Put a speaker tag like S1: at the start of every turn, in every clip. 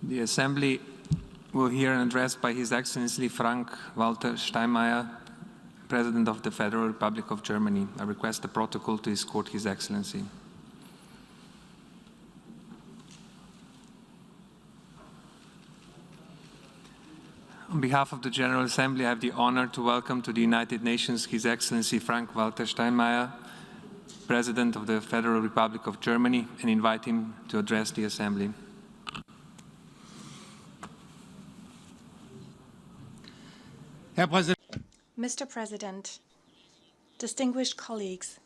S1: The Assembly will hear an address by His Excellency Frank-Walter Steinmeier, President of the Federal Republic of Germany. I request the protocol to escort His Excellency. On behalf of the General Assembly, I have the honor to welcome to the United Nations His Excellency Frank-Walter Steinmeier, President of the Federal Republic of Germany, and invite him to address the Assembly.
S2: Mr. President, distinguished colleagues,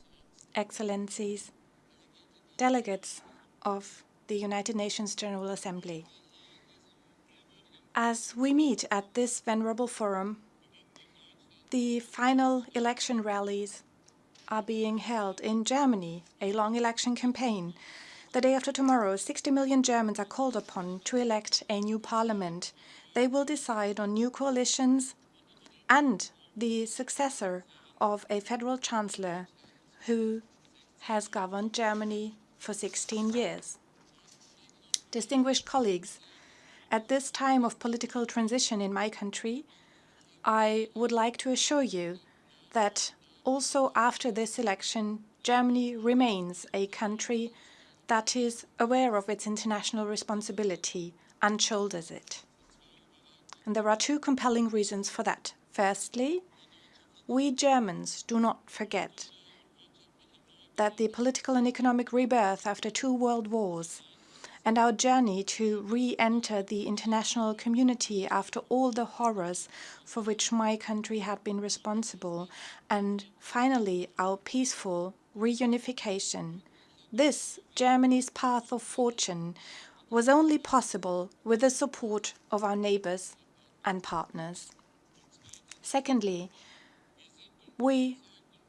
S2: excellencies, delegates of the United Nations General Assembly. As we meet at this venerable forum, the final election rallies are being held in Germany, a long election campaign. The day after tomorrow, 60 million Germans are called upon to elect a new parliament. They will decide on new coalitions and the successor of a federal chancellor who has governed Germany for 16 years. Distinguished colleagues, at this time of political transition in my country, I would like to assure you that also after this election, Germany remains a country that is aware of its international responsibility and shoulders it. And there are two compelling reasons for that. Firstly, we Germans do not forget that the political and economic rebirth after 2 world wars and our journey to re-enter the international community after all the horrors for which my country had been responsible, and finally our peaceful reunification. This, Germany's path of fortune, was only possible with the support of our neighbors and partners. Secondly, we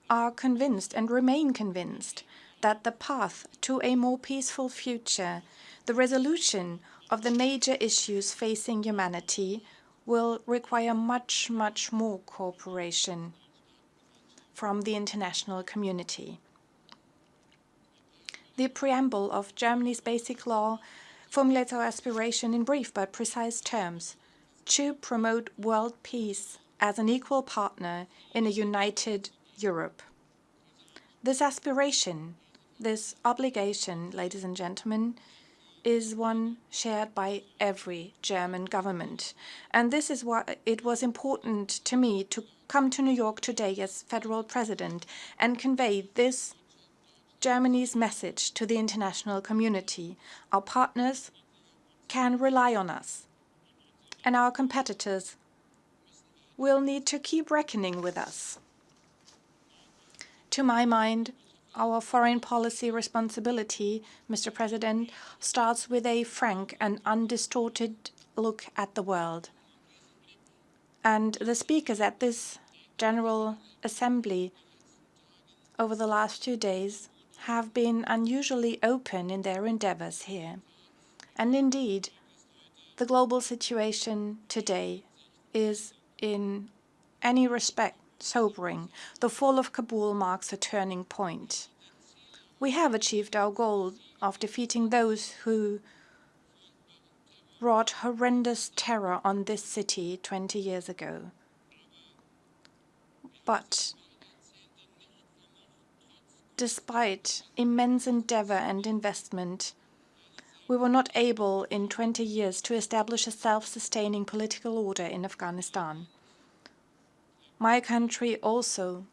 S2: are convinced and remain convinced that the path to a more peaceful future, the resolution of the major issues facing humanity, will require much, much more cooperation from the international community. The preamble of Germany's basic law formulates our aspiration in brief but precise terms to promote world peace as an equal partner in a united Europe. This aspiration, this obligation, ladies and gentlemen, is one shared by every German government. And this is why it was important to me to come to New York today as federal president and convey this Germany's message to the international community. Our partners can rely on us, and our competitors will need to keep reckoning with us. To my mind, our foreign policy responsibility, Mr. President, starts with a frank and undistorted look at the world. And the speakers at this General Assembly over the last 2 days have been unusually open in their endeavors here. And indeed, the global situation today is in any respect sobering. The fall of Kabul marks a turning point. We have achieved our goal of defeating those who wrought horrendous terror on this city 20 years ago. But despite immense endeavor and investment, we were not able in 20 years to establish a self-sustaining political order in Afghanistan. My country also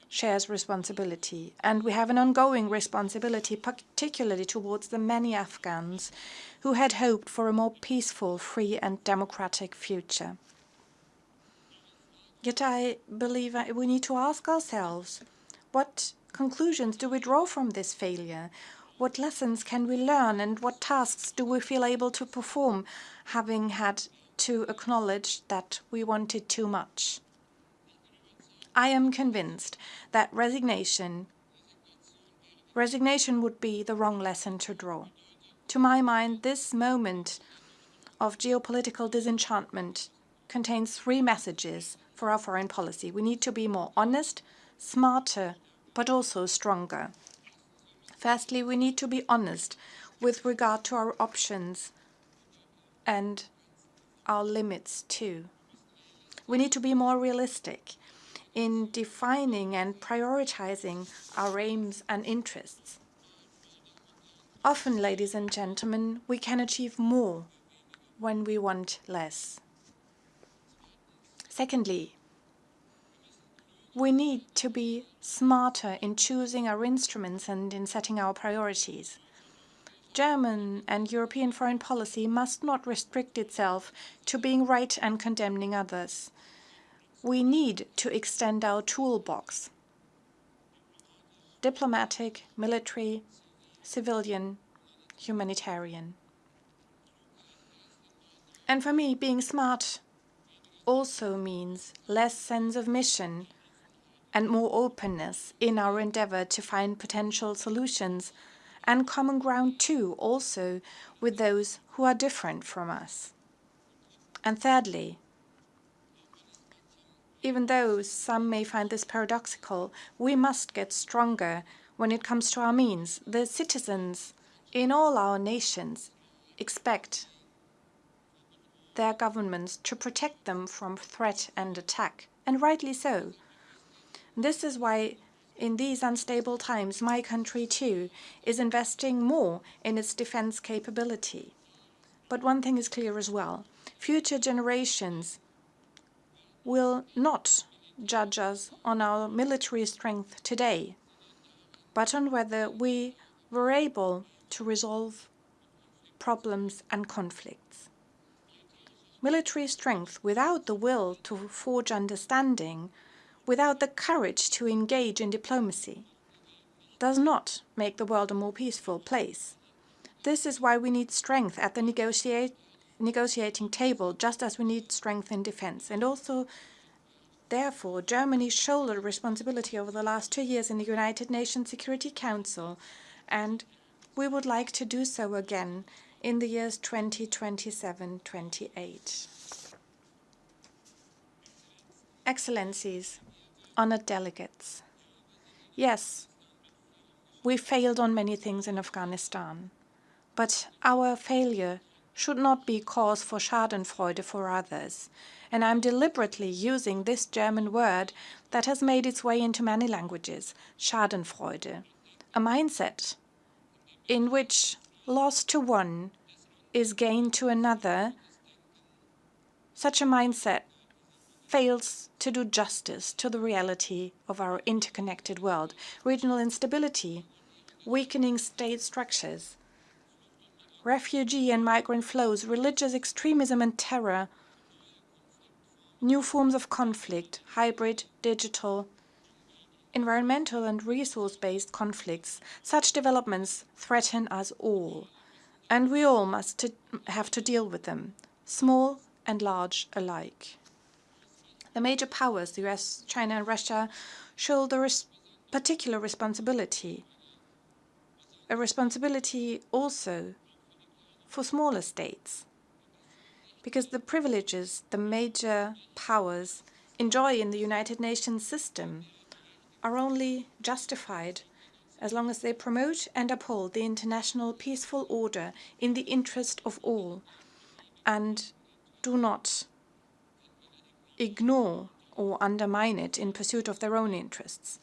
S2: shares responsibility, and we have an ongoing responsibility, particularly towards the many Afghans who had hoped for a more peaceful, free and democratic future. Yet I believe we need to ask ourselves, what conclusions do we draw from this failure? What lessons can we learn, and what tasks do we feel able to perform, having had to acknowledge that we wanted too much? I am convinced that resignation would be the wrong lesson to draw. To my mind, this moment of geopolitical disenchantment contains 3 messages for our foreign policy. We need to be more honest, smarter, but also stronger. Firstly, we need to be honest with regard to our options and our limits too. We need to be more realistic in defining and prioritizing our aims and interests. Often, ladies and gentlemen, we can achieve more when we want less. Secondly, we need to be smarter in choosing our instruments and in setting our priorities. German and European foreign policy must not restrict itself to being right and condemning others. We need to extend our toolbox: diplomatic, military, civilian, humanitarian. And for me, being smart also means less sense of mission and more openness in our endeavor to find potential solutions and common ground too, also with those who are different from us. And thirdly, even though some may find this paradoxical, we must get stronger when it comes to our means. The citizens in all our nations expect their governments to protect them from threat and attack, and rightly so. This is why, in these unstable times, my country too is investing more in its defense capability. But one thing is clear as well: future generations will not judge us on our military strength today, but on whether we were able to resolve problems and conflicts. Military strength without the will to forge understanding, without the courage to engage in diplomacy, does not make the world a more peaceful place. This is why we need strength at the negotiating table, just as we need strength in defense. And also, therefore, Germany shouldered responsibility over the last 2 years in the United Nations Security Council, and we would like to do so again in the years 2027-28. Excellencies, honored delegates, yes, we failed on many things in Afghanistan, but our failure should not be cause for Schadenfreude for others. And I'm deliberately using this German word that has made its way into many languages: Schadenfreude, a mindset in which loss to one is gain to another. Such a mindset fails to do justice to the reality of our interconnected world. Regional instability, weakening state structures, refugee and migrant flows, religious extremism and terror, new forms of conflict, hybrid, digital, environmental and resource-based conflicts. Such developments threaten us all, and we all must have to deal with them, small and large alike. The major powers, the US, China and Russia, shoulder a particular responsibility. A responsibility also for smaller states, because the privileges the major powers enjoy in the United Nations system are only justified as long as they promote and uphold the international peaceful order in the interest of all, and do not ignore or undermine it in pursuit of their own interests.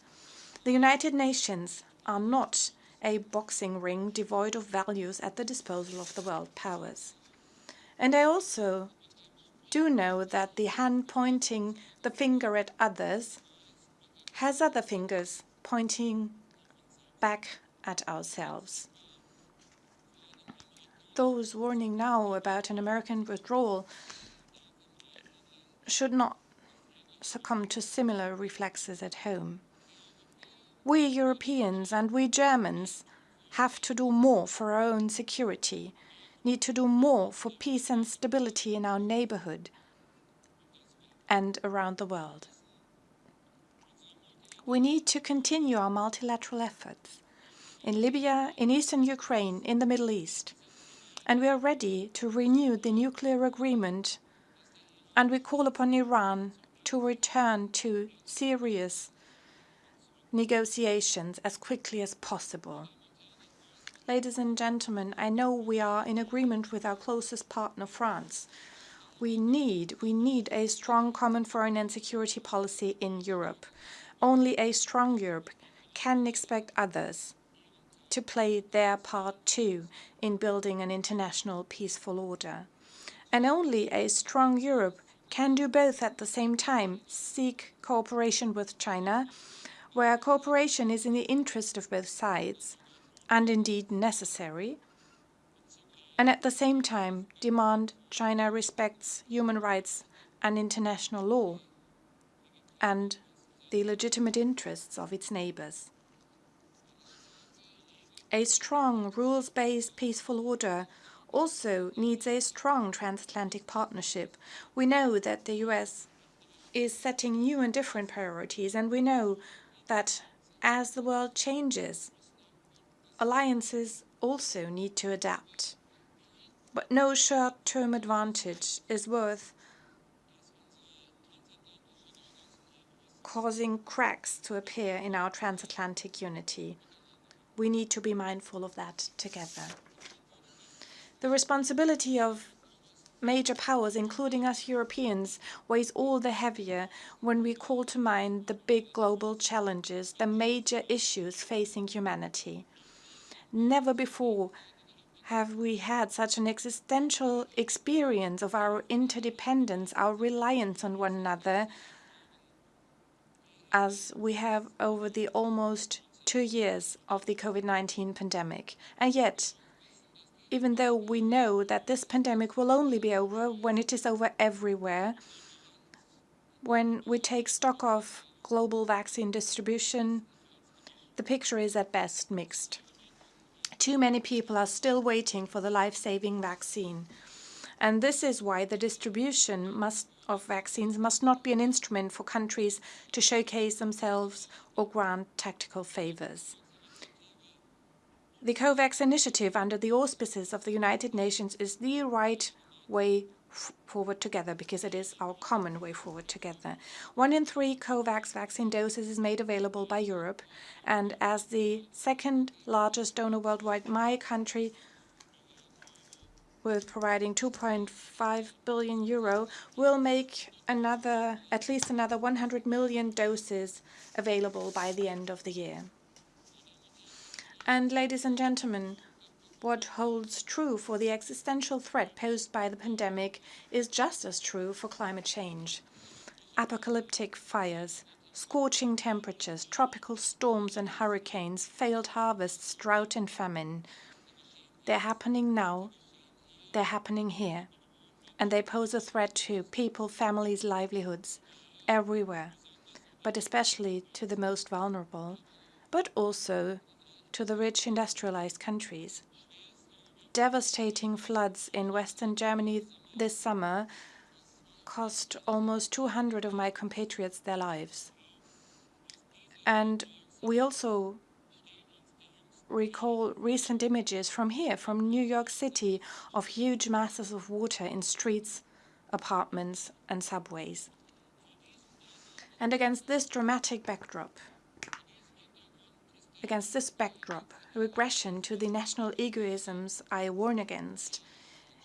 S2: The United Nations are not a boxing ring devoid of values at the disposal of the world powers. And I also do know that the hand pointing the finger at others has other fingers pointing back at ourselves. Those warning now about an American withdrawal should not succumb to similar reflexes at home. We Europeans and we Germans have to do more for our own security, need to do more for peace and stability in our neighborhood and around the world. We need to continue our multilateral efforts in Libya, in eastern Ukraine, in the Middle East. And we are ready to renew the nuclear agreement, and we call upon Iran to return to serious negotiations as quickly as possible. Ladies and gentlemen, I know we are in agreement with our closest partner, France. We need a strong common foreign and security policy in Europe. Only a strong Europe can expect others to play their part too in building an international peaceful order. And only a strong Europe can do both at the same time: seek cooperation with China, where cooperation is in the interest of both sides, and indeed necessary, and at the same time demand China respects human rights and international law and the legitimate interests of its neighbors. A strong, rules-based peaceful order also needs a strong transatlantic partnership. We know that the US is setting new and different priorities, and we know that as the world changes, alliances also need to adapt. But no short-term advantage is worth causing cracks to appear in our transatlantic unity. We need to be mindful of that together. The responsibility of major powers, including us Europeans, weighs all the heavier when we call to mind the big global challenges, the major issues facing humanity. Never before have we had such an existential experience of our interdependence, our reliance on one another, as we have over the almost 2 years of the COVID-19 pandemic. And yet, even though we know that this pandemic will only be over when it is over everywhere, when we take stock of global vaccine distribution, the picture is at best mixed. Too many people are still waiting for the life-saving vaccine. And this is why the distribution of vaccines must not be an instrument for countries to showcase themselves or grant tactical favors. The COVAX initiative under the auspices of the United Nations is the right way forward together, because it is our common way forward together. 1 in 3 COVAX vaccine doses is made available by Europe, and as the second largest donor worldwide, my country, with providing 2.5 billion euro, will make at least another 100 million doses available by the end of the year. And ladies and gentlemen, what holds true for the existential threat posed by the pandemic is just as true for climate change. Apocalyptic fires, scorching temperatures, tropical storms and hurricanes, failed harvests, drought and famine. They're happening now, they're happening here, and they pose a threat to people, families, livelihoods, everywhere, but especially to the most vulnerable, but also to the rich industrialized countries. Devastating floods in Western Germany this summer cost almost 200 of my compatriots their lives. And we also recall recent images from here, from New York City, of huge masses of water in streets, apartments, and subways. And against this dramatic backdrop, regression to the national egoisms I warn against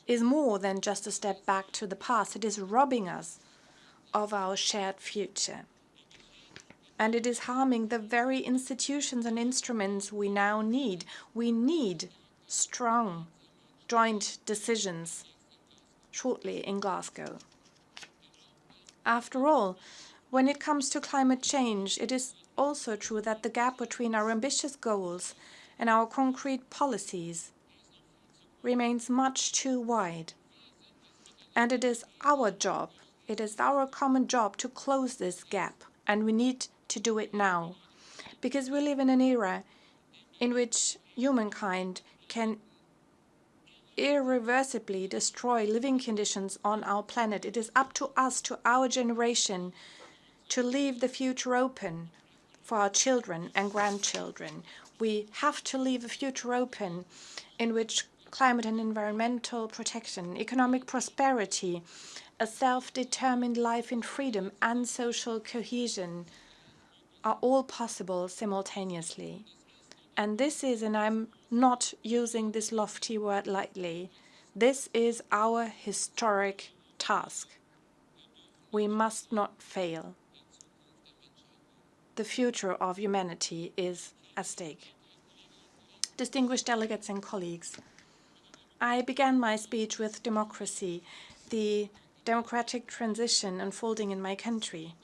S2: is more than just a step back to the past. It is robbing us of our shared future. And it is harming the very institutions and instruments we now need. We need strong joint decisions shortly in Glasgow. After all, when it comes to climate change, it is also true that the gap between our ambitious goals and our concrete policies remains much too wide. And it is our job, it is our common job to close this gap, and we need to do it now. Because we live in an era in which humankind can irreversibly destroy living conditions on our planet. It is up to us, to our generation, to leave the future open for our children and grandchildren. We have to leave a future open in which climate and environmental protection, economic prosperity, a self-determined life in freedom, and social cohesion are all possible simultaneously. And this is, and I'm not using this lofty word lightly. This is our historic task. We must not fail. The future of humanity is at stake. Distinguished delegates and colleagues, I began my speech with democracy, the democratic transition unfolding in my country.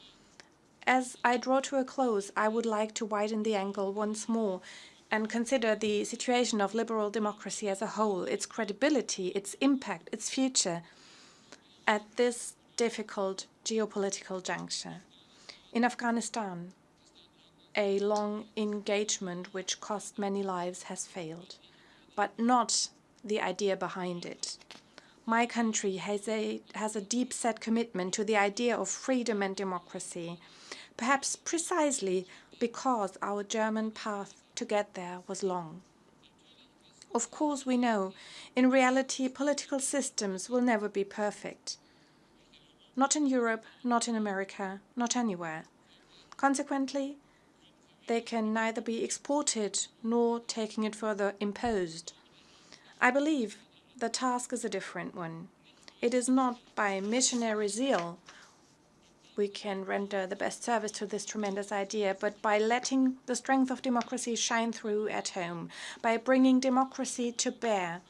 S2: As I draw to a close, I would like to widen the angle once more and consider the situation of liberal democracy as a whole, its credibility, its impact, its future, at this difficult geopolitical juncture. In Afghanistan, a long engagement which cost many lives has failed, but not the idea behind it. My country has a deep-set commitment to the idea of freedom and democracy, perhaps precisely because our German path to get there was long. Of course, we know, in reality, political systems will never be perfect. Not in Europe, not in America, not anywhere. Consequently, they can neither be exported nor, taking it further, imposed. I believe the task is a different one. It is not by missionary zeal we can render the best service to this tremendous idea, but by letting the strength of democracy shine through at home, by bringing democracy to bear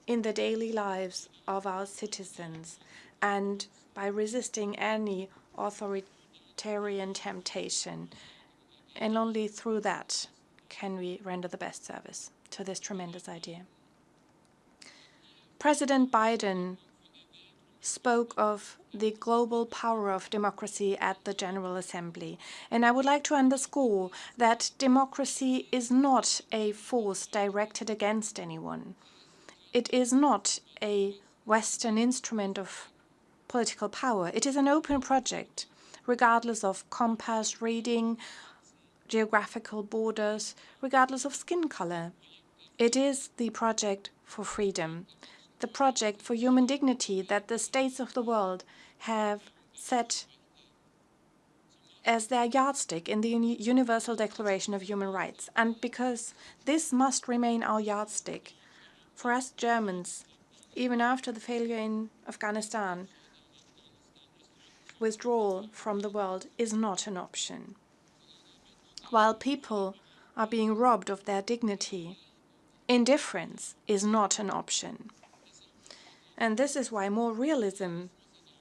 S2: in the daily lives of our citizens, and by resisting any authoritarian temptation. And only through that can we render the best service to this tremendous idea. President Biden spoke of the global power of democracy at the General Assembly, and I would like to underscore that democracy is not a force directed against anyone. It is not a Western instrument of political power. It is an open project, regardless of compass reading, geographical borders, regardless of skin color. It is the project for freedom, the project for human dignity that the states of the world have set as their yardstick in the Universal Declaration of Human Rights. And because this must remain our yardstick, for us Germans, even after the failure in Afghanistan, withdrawal from the world is not an option. While people are being robbed of their dignity, indifference is not an option. And this is why more realism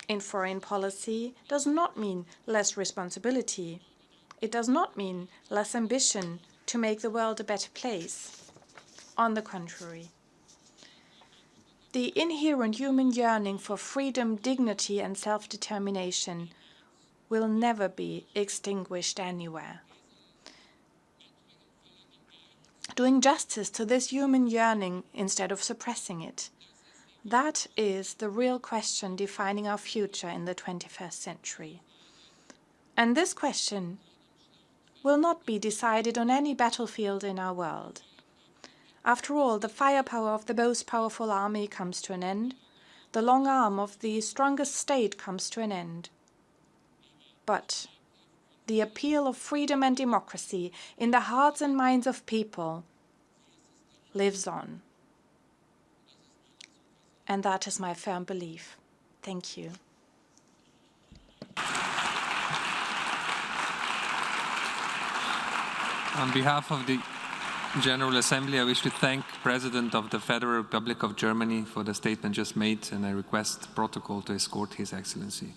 S2: in foreign policy does not mean less responsibility. It does not mean less ambition to make the world a better place. On the contrary, the inherent human yearning for freedom, dignity, and self-determination will never be extinguished anywhere. Doing justice to this human yearning instead of suppressing it, that is the real question defining our future in the 21st century. And this question will not be decided on any battlefield in our world. After all, the firepower of the most powerful army comes to an end. The long arm of the strongest state comes to an end. But the appeal of freedom and democracy in the hearts and minds of people lives on. And that is my firm belief. Thank you.
S1: On behalf of the General Assembly, I wish to thank the President of the Federal Republic of Germany for the statement just made, and I request protocol to escort His Excellency.